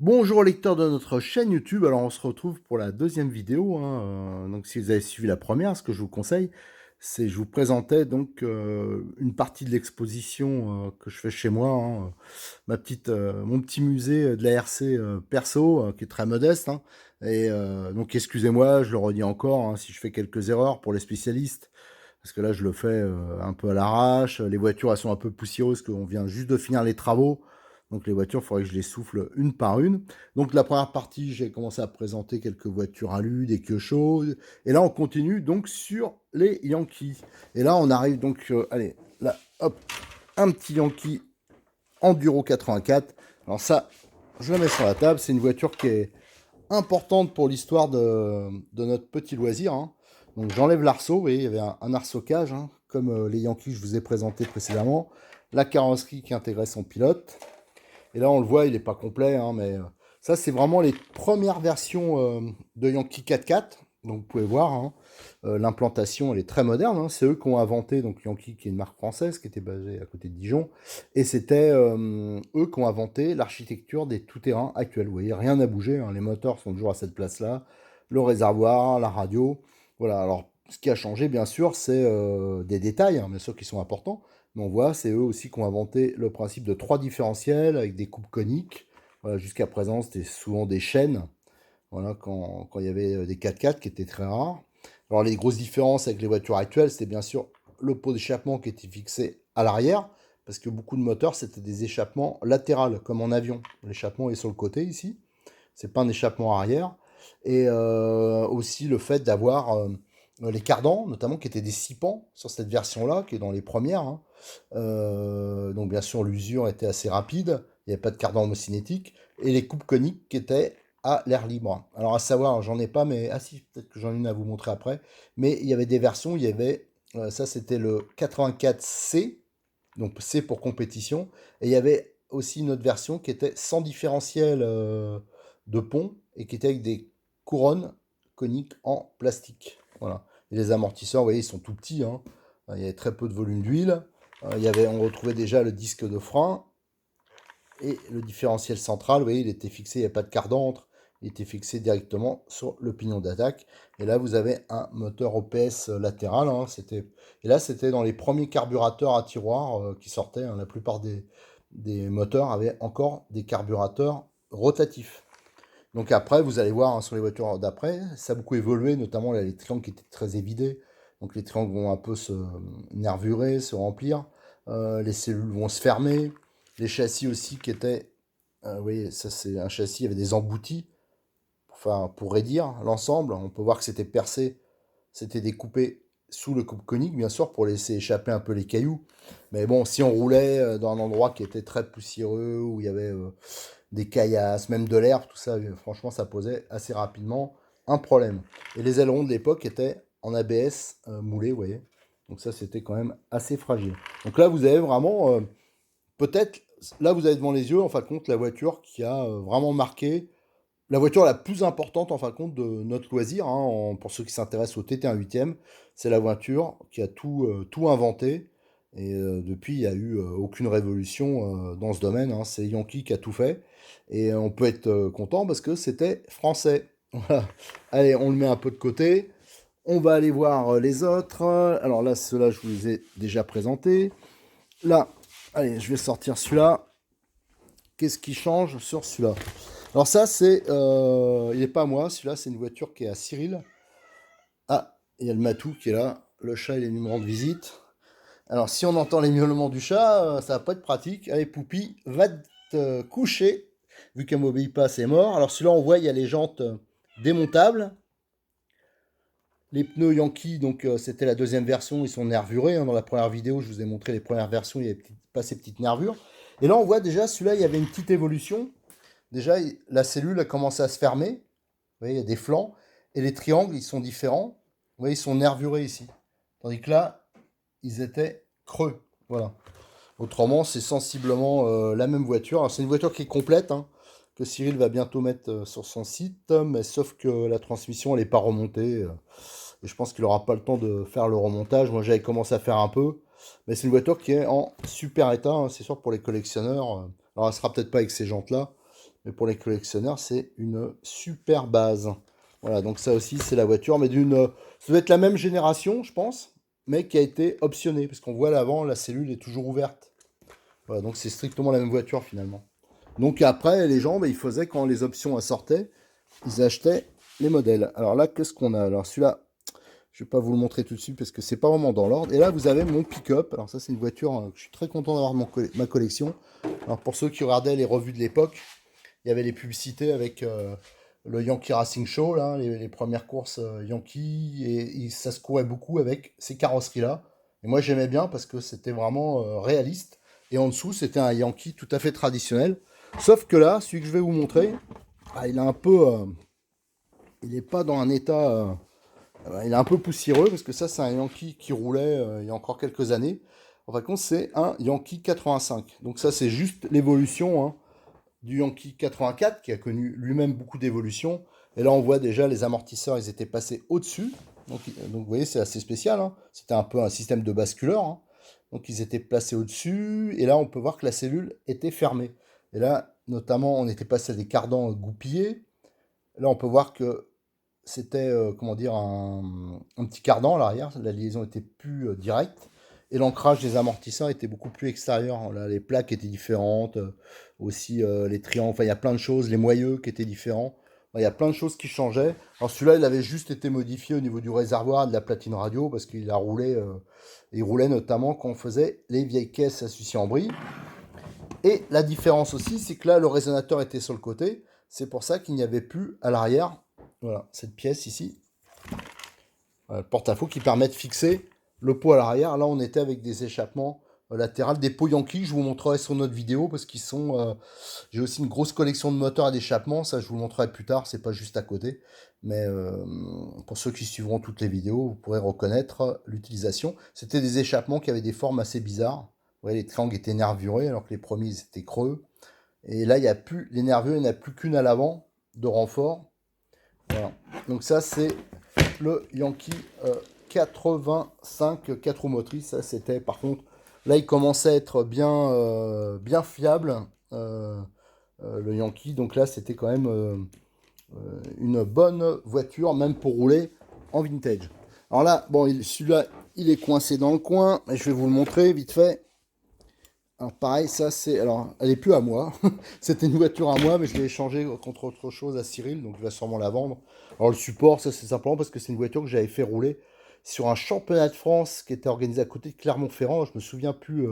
Bonjour lecteurs de notre chaîne YouTube, alors on se retrouve pour la deuxième vidéo, hein, donc si vous avez suivi la première, ce que je vous conseille, c'est je vous présentais donc une partie de l'exposition que je fais chez moi, hein, mon petit musée de la RC perso, qui est très modeste, hein, et donc excusez-moi, je le redis encore, hein, si je fais quelques erreurs pour les spécialistes, parce que là je le fais un peu à l'arrache, les voitures elles sont un peu poussiéreuses, parce qu'on vient juste de finir les travaux. Donc les voitures, il faudrait que je les souffle une par une. Donc la première partie, j'ai commencé à présenter quelques voitures alu, des Kyosho. Et là, on continue donc sur les Yankees. Et là, on arrive donc, allez, là, hop, un petit Yankee Enduro 84. Alors ça, je le mets sur la table. C'est une voiture qui est importante pour l'histoire de notre petit loisir, hein. Donc j'enlève l'arceau, vous voyez, il y avait un arceau cage, hein, comme les Yankees que je vous ai présenté précédemment. La carrosserie qui intégrait son pilote. Et là, on le voit, il n'est pas complet, hein, mais ça, c'est vraiment les premières versions de Yankee 4x4. Donc, vous pouvez voir, hein, l'implantation, elle est très moderne, hein. C'est eux qui ont inventé donc Yankee, qui est une marque française, qui était basée à côté de Dijon. Et c'était eux qui ont inventé l'architecture des tout-terrains actuels. Vous voyez, rien n'a bougé, hein. Les moteurs sont toujours à cette place-là. Le réservoir, la radio. Voilà, alors, ce qui a changé, bien sûr, c'est des détails, hein, bien sûr, qui sont importants. Mais on voit, c'est eux aussi qui ont inventé le principe de 3 différentiels avec des coupes coniques. Voilà, jusqu'à présent, c'était souvent des chaînes. Voilà, quand il y avait des 4x4 qui étaient très rares. Alors les grosses différences avec les voitures actuelles, c'était bien sûr le pot d'échappement qui était fixé à l'arrière, parce que beaucoup de moteurs, c'était des échappements latérales, comme en avion. L'échappement est sur le côté ici. C'est pas un échappement arrière. Et aussi le fait d'avoir les cardans, notamment, qui étaient des 6 pans sur cette version-là, qui est dans les premières, hein. Donc bien sûr, l'usure était assez rapide, il n'y avait pas de cardan homocinétique, et les coupes coniques qui étaient à l'air libre. Alors à savoir, j'en ai pas, mais ah si, peut-être que j'en ai une à vous montrer après. Mais il y avait des versions, il y avait, ça c'était le 84C, donc C pour compétition, et il y avait aussi une autre version qui était sans différentiel de pont et qui était avec des couronnes coniques en plastique. Voilà. Et les amortisseurs, vous voyez, ils sont tout petits, hein. Il y avait très peu de volume d'huile. On retrouvait déjà le disque de frein et le différentiel central. Vous voyez, il était fixé, il n'y a pas de cardan entre. Il était fixé directement sur le pignon d'attaque. Et là, vous avez un moteur OPS latéral, hein. Et là, c'était dans les premiers carburateurs à tiroir qui sortaient, hein. La plupart des moteurs avaient encore des carburateurs rotatifs. Donc après, vous allez voir, hein, sur les voitures d'après, ça a beaucoup évolué, notamment là, les triangles qui étaient très évidés. Donc les triangles vont un peu se nervurer, se remplir. Les cellules vont se fermer. Les châssis aussi qui étaient... oui, ça c'est un châssis, il y avait des emboutis, enfin, pour raidir l'ensemble. On peut voir que c'était percé, c'était découpé sous le coupe conique, bien sûr, pour laisser échapper un peu les cailloux. Mais bon, si on roulait dans un endroit qui était très poussiéreux, où il y avait des caillasses, même de l'herbe, tout ça, franchement, ça posait assez rapidement un problème. Et les ailerons de l'époque étaient en ABS moulés, vous voyez. Donc ça, c'était quand même assez fragile. Donc là, vous avez vraiment, peut-être, là, vous avez devant les yeux, en fin de compte, la voiture qui a vraiment marqué, la voiture la plus importante, en fin de compte, de notre loisir, hein, pour ceux qui s'intéressent au TT1 8e, c'est la voiture qui a tout inventé. Et depuis, il n'y a eu aucune révolution dans ce domaine, hein. C'est Yankee qui a tout fait. Et on peut être content parce que c'était français. Voilà. Allez, on le met un peu de côté. On va aller voir les autres. Alors là, ceux-là, je vous les ai déjà présentés. Là, allez, je vais sortir celui-là. Qu'est-ce qui change sur celui-là? Alors ça, c'est... il n'est pas à moi, celui-là, c'est une voiture qui est à Cyril. Ah, il y a le Matou qui est là. Le chat, il est venu me rendre visite. Alors, si on entend les miaulements du chat, ça va pas être pratique. Allez, Poupi, va te coucher. Vu qu'elle m'obéit pas, c'est mort. Alors, celui-là, on voit, il y a les jantes démontables. Les pneus Yankee, donc c'était la deuxième version, ils sont nervurés, hein. Dans la première vidéo, je vous ai montré les premières versions, il n'y avait pas ces petites nervures. Et là, on voit déjà, celui-là, il y avait une petite évolution. Déjà, la cellule a commencé à se fermer. voyez, il y a des flancs. Et les triangles, ils sont différents. Vous voyez, ils sont nervurés ici. Tandis que là, ils étaient creux. Voilà. Autrement, c'est sensiblement la même voiture. Alors, c'est une voiture qui est complète, hein, que Cyril va bientôt mettre sur son site, mais sauf que la transmission, elle n'est pas remontée. Et je pense qu'il n'aura pas le temps de faire le remontage. Moi, j'avais commencé à faire un peu. Mais c'est une voiture qui est en super état, hein, c'est sûr, pour les collectionneurs. Alors, elle sera peut-être pas avec ces jantes-là, mais pour les collectionneurs, c'est une super base. Voilà, donc ça aussi, c'est la voiture, mais ça doit être la même génération, je pense, mais qui a été optionnée, parce qu'on voit à l'avant, la cellule est toujours ouverte. Voilà, donc c'est strictement la même voiture, finalement. Donc après, les gens, bah, ils faisaient, quand les options sortaient, ils achetaient les modèles. Alors là, qu'est-ce qu'on a? Alors celui-là, je ne vais pas vous le montrer tout de suite parce que c'est pas vraiment dans l'ordre. Et là, vous avez mon pick-up. Alors ça, c'est une voiture que je suis très content d'avoir ma collection. Alors pour ceux qui regardaient les revues de l'époque, il y avait les publicités avec le Yankee Racing Show, là, les premières courses Yankee, et ça se courait beaucoup avec ces carrosseries-là. Et moi, j'aimais bien parce que c'était vraiment réaliste. Et en dessous, c'était un Yankee tout à fait traditionnel. Sauf que là, celui que je vais vous montrer, il est un peu... il n'est pas dans un état... il est un peu poussiéreux parce que ça, c'est un Yankee qui roulait il y a encore quelques années. En fin de compte, c'est un Yankee 85. Donc ça, c'est juste l'évolution, hein, du Yankee 84 qui a connu lui-même beaucoup d'évolutions. Et là, on voit déjà les amortisseurs, ils étaient passés au-dessus. Donc vous voyez, c'est assez spécial, hein. C'était un peu un système de basculeur, hein. Donc ils étaient placés au-dessus. Et là, on peut voir que la cellule était fermée. Et là, notamment, on était passé à des cardans goupillés. Là, on peut voir que c'était, comment dire, un petit cardan à l'arrière. La liaison était plus directe. Et l'ancrage des amortisseurs était beaucoup plus extérieur. Là, les plaques étaient différentes. Aussi, les triangles. Enfin, il y a plein de choses. Les moyeux qui étaient différents. Enfin, il y a plein de choses qui changeaient. Alors, celui-là, il avait juste été modifié au niveau du réservoir de la platine radio parce qu'il a roulé. Il roulait notamment quand on faisait les vieilles caisses à Sucy en Brie. Et la différence aussi, c'est que là, le résonateur était sur le côté. C'est pour ça qu'il n'y avait plus à l'arrière. Voilà, cette pièce ici. Voilà, le porte-à-faux qui permet de fixer le pot à l'arrière. Là, on était avec des échappements latérales, des pots Yankee. Je vous montrerai sur notre vidéo parce qu'ils sont... j'ai aussi une grosse collection de moteurs et d'échappements. Ça, je vous le montrerai plus tard. C'est pas juste à côté. Mais pour ceux qui suivront toutes les vidéos, vous pourrez reconnaître l'utilisation. C'était des échappements qui avaient des formes assez bizarres. Vous voyez, les triangles étaient nervurés alors que les premiers ils étaient creux. Et là, il n'y a plus les nervures, il n'y en a plus qu'une à l'avant de renfort. Voilà. Donc ça, c'est le Yankee 85 4 roues motrices. Ça, c'était par contre, là, il commençait à être bien fiable, le Yankee. Donc là, c'était quand même une bonne voiture, même pour rouler en vintage. Alors là, bon, celui-là, il est coincé dans le coin. Je vais vous le montrer vite fait. Alors pareil, ça c'est... Alors, elle est plus à moi. C'était une voiture à moi, mais je l'ai échangée contre autre chose à Cyril, donc il va sûrement la vendre. Alors le support, ça c'est simplement parce que c'est une voiture que j'avais fait rouler sur un championnat de France qui était organisé à côté de Clermont-Ferrand. Je me souviens plus...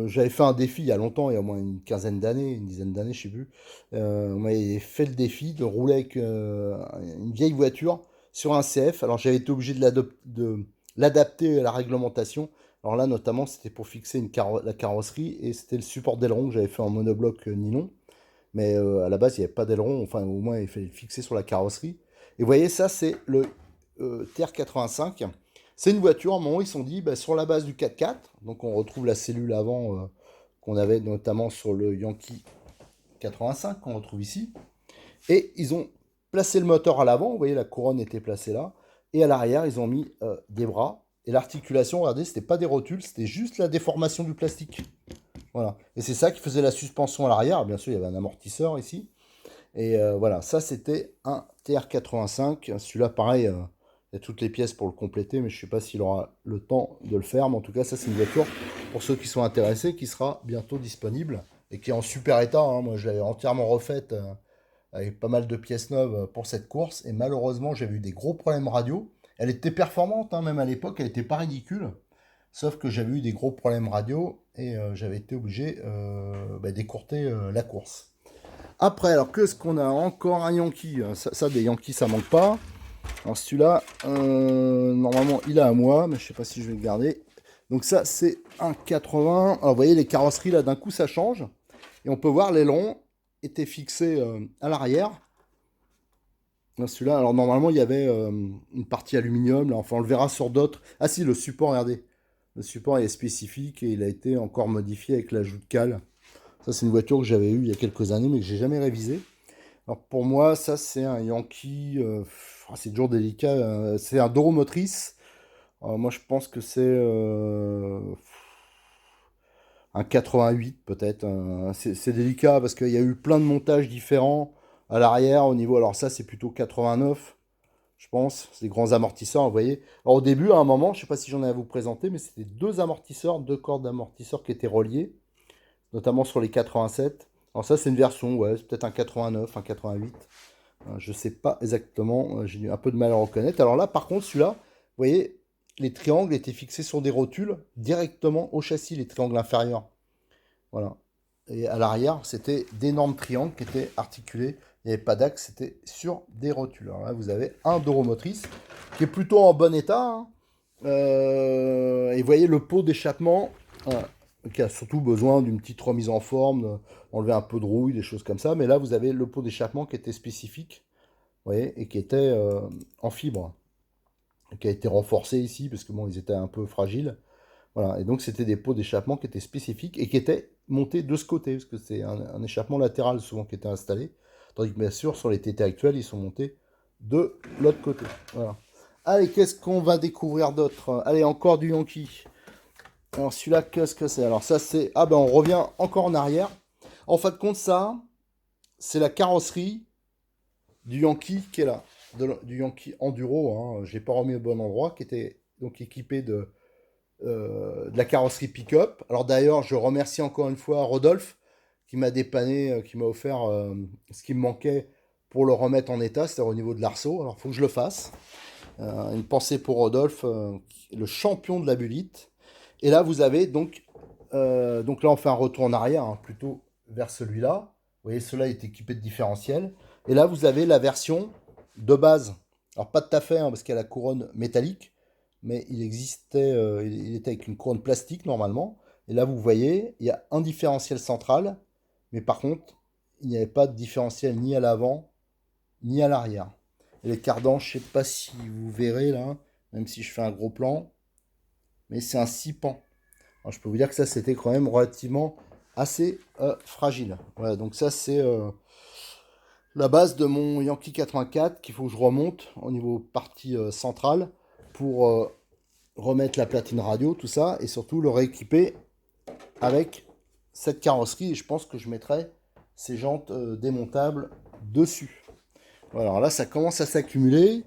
j'avais fait un défi il y a longtemps, il y a au moins une quinzaine d'années, une dizaine d'années, je sais plus. On m'avait fait le défi de rouler avec une vieille voiture sur un CF. Alors j'avais été obligé de l'adapter à la réglementation. Alors là, notamment, c'était pour fixer la carrosserie et c'était le support d'aileron que j'avais fait en monobloc nylon. Mais à la base, il n'y avait pas d'aileron, enfin, au moins, il fallait le fixer sur la carrosserie. Et vous voyez, ça, c'est le TR85. C'est une voiture, à un moment, ils se sont dit, bah, sur la base du 4x4, donc on retrouve la cellule avant qu'on avait notamment sur le Yankee 85, qu'on retrouve ici. Et ils ont placé le moteur à l'avant, vous voyez, la couronne était placée là. Et à l'arrière, ils ont mis des bras. Et l'articulation, regardez, c'était pas des rotules, c'était juste la déformation du plastique. Voilà. Et c'est ça qui faisait la suspension à l'arrière. Bien sûr, il y avait un amortisseur ici. Et voilà, ça c'était un TR85. Celui-là, pareil, il y a toutes les pièces pour le compléter, mais je ne sais pas s'il aura le temps de le faire. Mais en tout cas, ça c'est une voiture, pour ceux qui sont intéressés, qui sera bientôt disponible et qui est en super état, hein. Moi, je l'avais entièrement refaite avec pas mal de pièces neuves pour cette course. Et malheureusement, j'avais eu des gros problèmes radio. Elle était performante, hein, même à l'époque, elle n'était pas ridicule. Sauf que j'avais eu des gros problèmes radio et j'avais été obligé d'écourter la course. Après, alors qu'est-ce qu'on a encore? Un Yankee. Ça, des Yankees, ça manque pas. Alors celui-là, normalement, il est à moi, mais je sais pas si je vais le garder. Donc ça, c'est un 80. Alors vous voyez, les carrosseries, là, d'un coup, ça change. Et on peut voir l'aileron était fixé à l'arrière. Non, celui-là, alors normalement, il y avait une partie aluminium, là, enfin, on le verra sur d'autres. Ah si, le support, regardez. Le support est spécifique et il a été encore modifié avec l'ajout de cale. Ça, c'est une voiture que j'avais eue il y a quelques années, mais que j'ai jamais révisée. Alors pour moi, ça, c'est un Yankee, c'est toujours délicat. C'est un Doro motrice. Moi, je pense que c'est un 88 peut-être. C'est délicat parce qu'il y a eu plein de montages différents à l'arrière au niveau. Alors ça, c'est plutôt 89, je pense. C'est des grands amortisseurs, vous voyez. Alors au début, à un moment, je ne sais pas si j'en ai à vous présenter, mais c'était deux amortisseurs, deux cordes d'amortisseurs qui étaient reliés, notamment sur les 87. Alors ça, c'est une version, ouais, c'est peut-être un 89, un 88. Je ne sais pas exactement, j'ai eu un peu de mal à reconnaître. Alors là, par contre, celui-là, vous voyez, les triangles étaient fixés sur des rotules directement au châssis, les triangles inférieurs. Voilà. Et à l'arrière, c'était d'énormes triangles qui étaient articulés. Il n'y avait pas d'axe, c'était sur des rotules. Alors là, vous avez un Doro motrice qui est plutôt en bon état, hein. Et vous voyez le pot d'échappement qui a surtout besoin d'une petite remise en forme, enlever un peu de rouille, des choses comme ça. Mais là, vous avez le pot d'échappement qui était spécifique, vous voyez, et qui était en fibre, qui a été renforcé ici parce que bon, ils étaient un peu fragiles. Voilà, et donc c'était des pots d'échappement qui étaient spécifiques et qui étaient montés de ce côté, parce que c'est un échappement latéral souvent qui était installé, tandis que bien sûr sur les TT actuels, ils sont montés de l'autre côté. Voilà. Allez, qu'est-ce qu'on va découvrir d'autre? Allez, encore du Yankee. Alors celui-là, qu'est-ce que c'est? Alors ça c'est... Ah ben on revient encore en arrière. En fin de compte, ça, c'est la carrosserie du Yankee qui est là. Du Yankee Enduro, hein, j'ai pas remis au bon endroit, qui était donc équipé de la carrosserie pick-up. Alors d'ailleurs, je remercie encore une fois Rodolphe qui m'a dépanné, qui m'a offert ce qui me manquait pour le remettre en état, c'est-à-dire au niveau de l'arceau. Alors il faut que je le fasse. Une pensée pour Rodolphe, le champion de la bulite. Et là, vous avez donc là, on fait un retour en arrière, hein, plutôt vers celui-là. Vous voyez, celui-là est équipé de différentiel. Et là, vous avez la version de base. Alors, pas tout à fait, hein, parce qu'il y a la couronne métallique, mais il existait, il était avec une couronne plastique normalement. Et là, vous voyez, il y a un différentiel central, mais par contre, il n'y avait pas de différentiel ni à l'avant, ni à l'arrière. Et les cardans, je ne sais pas si vous verrez là, même si je fais un gros plan, mais c'est un 6 pans. Alors, je peux vous dire que ça, c'était quand même relativement assez fragile. Voilà, donc ça, c'est la base de mon Yankee 84 qu'il faut que je remonte au niveau partie centrale pour remettre la platine radio, tout ça, et surtout le rééquiper avec cette carrosserie. Et je pense que je mettrai ces jantes démontables dessus. Voilà, alors là, ça commence à s'accumuler.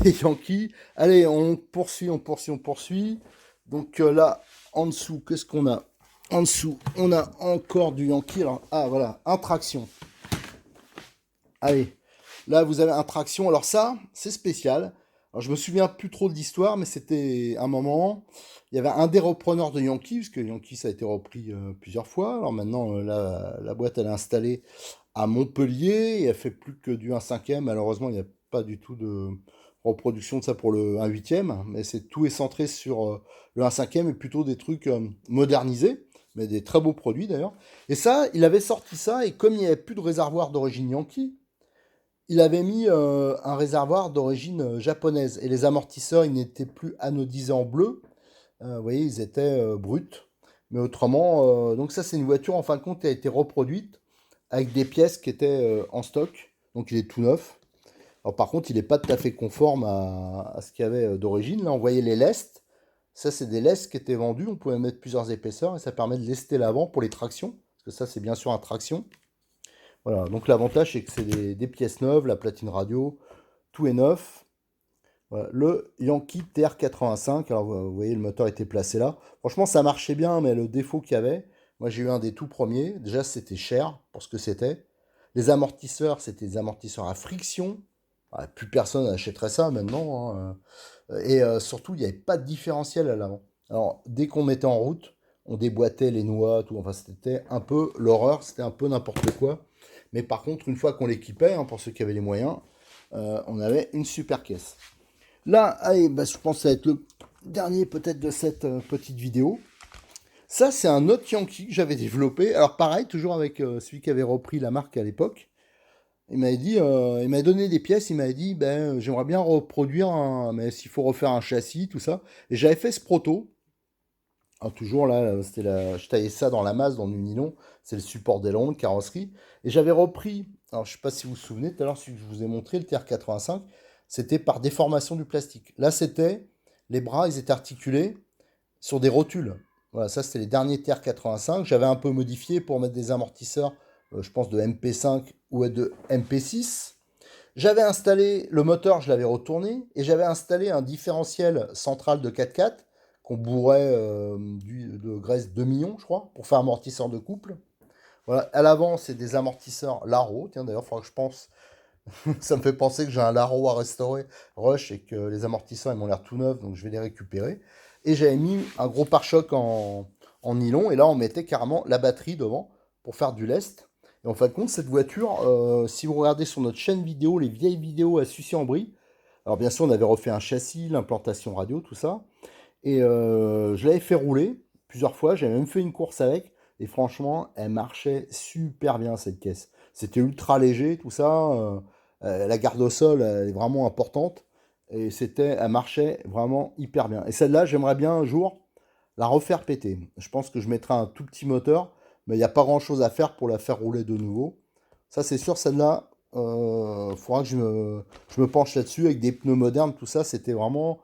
Les Yankees. Allez, on poursuit, on poursuit, on poursuit. Donc là, en dessous, qu'est-ce qu'on a? En dessous, on a encore du Yankee. Alors, ah, voilà, un traction. Allez, là, vous avez un traction. Alors ça, c'est spécial. Alors, je me souviens plus trop de l'histoire, mais c'était un moment. Il y avait un des repreneurs de Yankee, parce que Yankee, ça a été repris plusieurs fois. Alors maintenant, la boîte, elle est installée à Montpellier et elle fait plus que du 1/5. Malheureusement, il n'y a pas du tout de reproduction de ça pour le 1/8, mais c'est tout est centré sur le 1/5 et plutôt des trucs modernisés, mais des très beaux produits d'ailleurs. Et ça, il avait sorti ça, et comme il n'y avait plus de réservoir d'origine Yankee, il avait mis un réservoir d'origine japonaise. Et les amortisseurs, ils n'étaient plus anodisés en bleu. Vous voyez, ils étaient bruts. Mais autrement, donc ça, c'est une voiture, en fin de compte, qui a été reproduite avec des pièces qui étaient en stock. Donc il est tout neuf. Alors par contre, il n'est pas tout à fait conforme à ce qu'il y avait d'origine. Là, on voyait les lestes. Ça, c'est des lestes qui étaient vendues. On pouvait mettre plusieurs épaisseurs et ça permet de lester l'avant pour les tractions. Parce que ça, c'est bien sûr un traction. Voilà, donc l'avantage, c'est que c'est des pièces neuves, la platine radio, tout est neuf. Voilà, le Yankee TR85, alors vous voyez, le moteur était placé là. Franchement, ça marchait bien, mais le défaut qu'il y avait, moi j'ai eu un des tout premiers, déjà c'était cher pour ce que c'était. Les amortisseurs, c'était des amortisseurs à friction. Ah, plus personne n'achèterait ça maintenant, hein. Et surtout, il n'y avait pas de différentiel à l'avant. Alors, dès qu'on mettait en route, on déboîtait les noix, tout. Enfin, c'était un peu l'horreur, c'était un peu n'importe quoi. Mais par contre, une fois qu'on l'équipait, hein, pour ceux qui avaient les moyens, on avait une super caisse. Là, allez, bah, je pense que ça va être le dernier peut-être de cette petite vidéo. Ça, c'est un autre Yankee que j'avais développé. Alors pareil, toujours avec celui qui avait repris la marque à l'époque. il m'a donné des pièces, il m'a dit, ben, j'aimerais bien reproduire mais s'il faut refaire un châssis, tout ça. Et j'avais fait ce proto. Ah, toujours là, je taillais ça dans la masse, dans du nylon. C'est le support d'aileron, de carrosserie. Et j'avais repris, alors je sais pas si vous vous souvenez, tout à l'heure, celui que je vous ai montré, le TR85, c'était par déformation du plastique. Là, les bras, ils étaient articulés sur des rotules. Voilà, ça, c'était les derniers TR85. J'avais un peu modifié pour mettre des amortisseurs, je pense, de MP5 ou de MP6. J'avais installé le moteur, je l'avais retourné, et j'avais installé un différentiel central de 4x4 qu'on bourrait de graisse 2 millions, je crois, pour faire amortisseur de couple. Voilà. À l'avant, c'est des amortisseurs Laro. Tiens, d'ailleurs, il faudra que je pense. Ça me fait penser que j'ai un Laro à restaurer, Rush, et que les amortisseurs, ils m'ont l'air tout neufs, donc je vais les récupérer. Et j'avais mis un gros pare-choc en nylon, et là, on mettait carrément la batterie devant pour faire du lest. Et en fin de compte, cette voiture, si vous regardez sur notre chaîne vidéo, les vieilles vidéos à Sucy-en-Brie, alors bien sûr, on avait refait un châssis, l'implantation radio, tout ça. Et je l'avais fait rouler plusieurs fois, j'avais même fait une course avec, et franchement, elle marchait super bien cette caisse. C'était ultra léger, tout ça. La garde au sol, elle est vraiment importante. Et elle marchait vraiment hyper bien. Et celle-là, j'aimerais bien un jour la refaire péter. Je pense que je mettrai un tout petit moteur, mais il n'y a pas grand-chose à faire pour la faire rouler de nouveau. Ça, c'est sûr, celle-là, faudra que je me penche là-dessus avec des pneus modernes, tout ça. C'était vraiment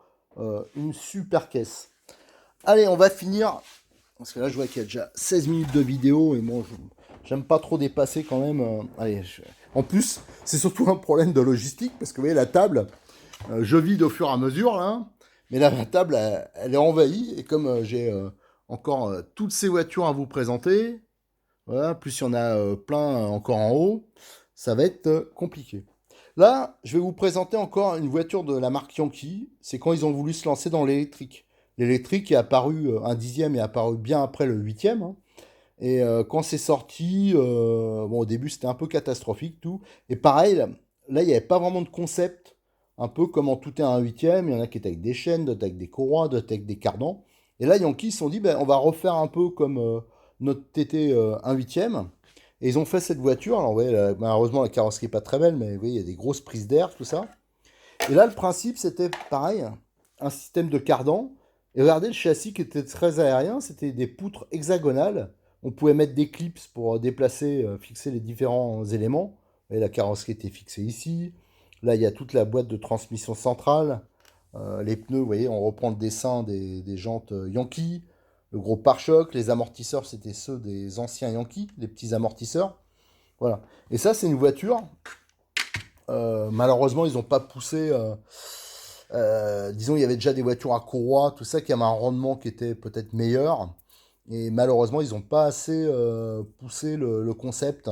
une super caisse. Allez, on va finir. Parce que là, je vois qu'il y a déjà 16 minutes de vidéo. Et moi, j'aime pas trop dépasser quand même. En plus, c'est surtout un problème de logistique. Parce que vous voyez, la table, je vide au fur et à mesure. Là, mais là, la table, elle est envahie. Et comme j'ai encore toutes ces voitures à vous présenter, voilà, plus il y en a plein encore en haut, ça va être compliqué. Là, je vais vous présenter encore une voiture de la marque Yankee. C'est quand ils ont voulu se lancer dans l'électrique. L'électrique est apparu, un dixième est apparu bien après le huitième, hein. Et quand c'est sorti, bon, au début c'était un peu catastrophique tout. Et pareil, là, il n'y avait pas vraiment de concept. Un peu comme en tout est un huitième, il y en a qui étaient avec des chaînes, d'autres avec des courroies, d'autres avec des cardans. Et là, Yankee se sont dit, ben, on va refaire un peu comme notre TT un huitième. Et ils ont fait cette voiture. Alors, vous voyez, malheureusement, la carrosserie n'est pas très belle, mais vous voyez, il y a des grosses prises d'air, tout ça. Et là, le principe, c'était pareil, un système de cardan. Et regardez le châssis qui était très aérien, c'était des poutres hexagonales. On pouvait mettre des clips pour déplacer, fixer les différents éléments. Et la carrosserie était fixée ici. Là, il y a toute la boîte de transmission centrale. Les pneus, vous voyez, on reprend le dessin des jantes Yankee. Le gros pare-choc, les amortisseurs, c'était ceux des anciens Yankee, les petits amortisseurs. Voilà. Et ça, c'est une voiture. Malheureusement, ils n'ont pas poussé. Disons, il y avait déjà des voitures à courroie, tout ça, qui avaient un rendement qui était peut-être meilleur. Et malheureusement, ils n'ont pas assez poussé le concept.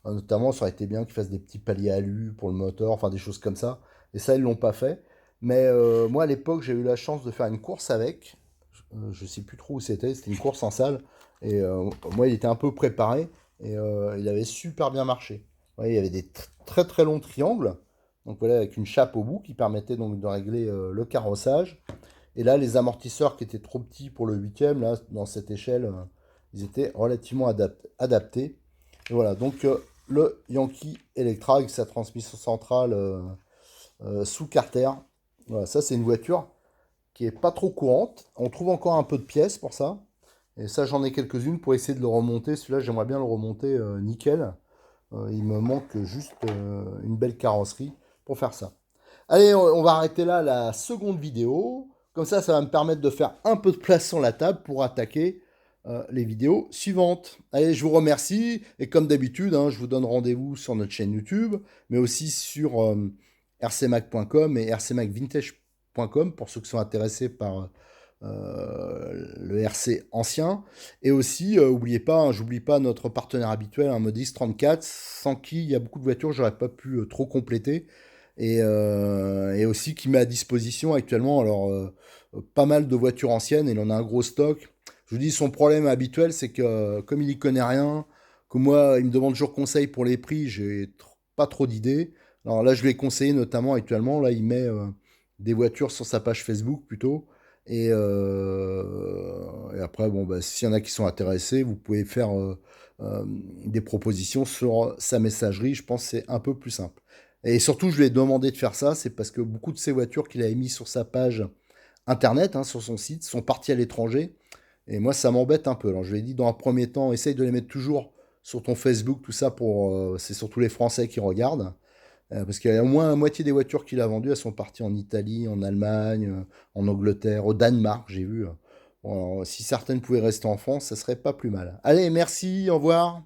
Notamment, ça aurait été bien qu'ils fassent des petits paliers alu pour le moteur, enfin des choses comme ça. Et ça, ils l'ont pas fait. Mais moi, à l'époque, j'ai eu la chance de faire une course avec. Je sais plus trop où c'était. C'était une course en salle. Et moi, il était un peu préparé. Et il avait super bien marché. Ouais, il y avait des très très longs triangles. Donc voilà, avec une chape au bout qui permettait donc de régler le carrossage. Et là, les amortisseurs qui étaient trop petits pour le huitième, là, dans cette échelle, ils étaient relativement adaptés. Et voilà, donc le Yankee Electra avec sa transmission centrale sous carter. Voilà, ça c'est une voiture qui est pas trop courante. On trouve encore un peu de pièces pour ça. Et ça, j'en ai quelques-unes pour essayer de le remonter. Celui-là, j'aimerais bien le remonter nickel. Il me manque juste une belle carrosserie pour faire ça. Allez, on va arrêter là la seconde vidéo. Comme ça va me permettre de faire un peu de place sur la table pour attaquer les vidéos suivantes. Allez, je vous remercie. Et comme d'habitude, hein, je vous donne rendez-vous sur notre chaîne YouTube, mais aussi sur rcmac.com et rcmacvintage.com pour ceux qui sont intéressés par le RC ancien. Et aussi, n'oubliez pas, hein, j'oublie pas notre partenaire habituel, un Modis 34, sans qui il y a beaucoup de voitures, j'aurais pas pu trop compléter. Et aussi qui met à disposition actuellement alors pas mal de voitures anciennes, et il en a un gros stock. Je vous dis, son problème habituel, c'est que comme il y connaît rien, que moi, il me demande toujours conseil pour les prix, pas trop d'idées. Alors là, je vais conseiller notamment actuellement, là, il met des voitures sur sa page Facebook plutôt. Et après, bon, bah, s'il y en a qui sont intéressés, vous pouvez faire des propositions sur sa messagerie. Je pense que c'est un peu plus simple. Et surtout, je lui ai demandé de faire ça, c'est parce que beaucoup de ces voitures qu'il avait mis sur sa page internet, hein, sur son site, sont parties à l'étranger. Et moi, ça m'embête un peu. Alors, je lui ai dit, dans un premier temps, essaye de les mettre toujours sur ton Facebook, tout ça, c'est surtout les Français qui regardent. Parce qu'il y a au moins la moitié des voitures qu'il a vendues, elles sont parties en Italie, en Allemagne, en Angleterre, au Danemark, j'ai vu. Bon, alors, si certaines pouvaient rester en France, ça serait pas plus mal. Allez, merci, au revoir.